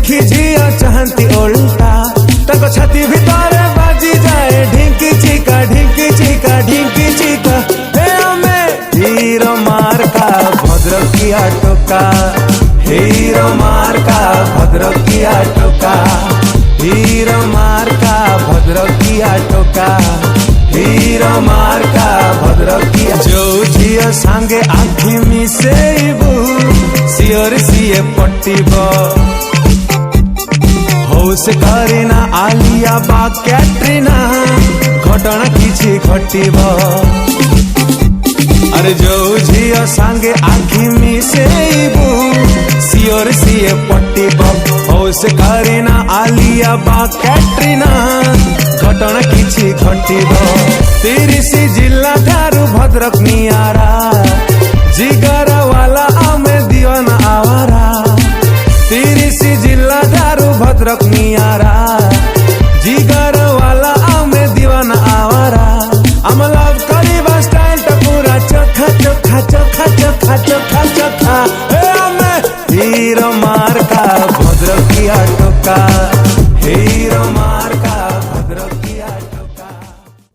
देखी झिया चाहती उल्टा तक छाती भितर बाजी जाए ढिंकी चिका ढिंकी चिका ढिंकी चिका हीरो मार्का भद्रकिया टोका हीरो मार्का भद्रकिया टोका हीरो मार्का भद्रकिया टोका हीरो मार्का भद्रकिया जो झियो सांगे आखि मिसेबू सियोर सीए पट्टिब होश करीना आलिया बा कैटरीना घटना किछि घटिब अरे जो झियो सांगे आखि मिसेबू सियोर सीए पट्टिब होश करीना आलिया बा कैटरीना घटना किछि घटिब 30 जिला ठारू भद्रक नियारा जिगर वाला आमे दीवाना आवारा 30 जिला ठारू भद्रक नियारा जिगर वाला आमे दीवाना आवारा आम लव करीबा स्टाइल टा पूरा चोखा चोखा चोखा चोखा चोखा चोखा हीरो मार्का भद्रकिया टोका।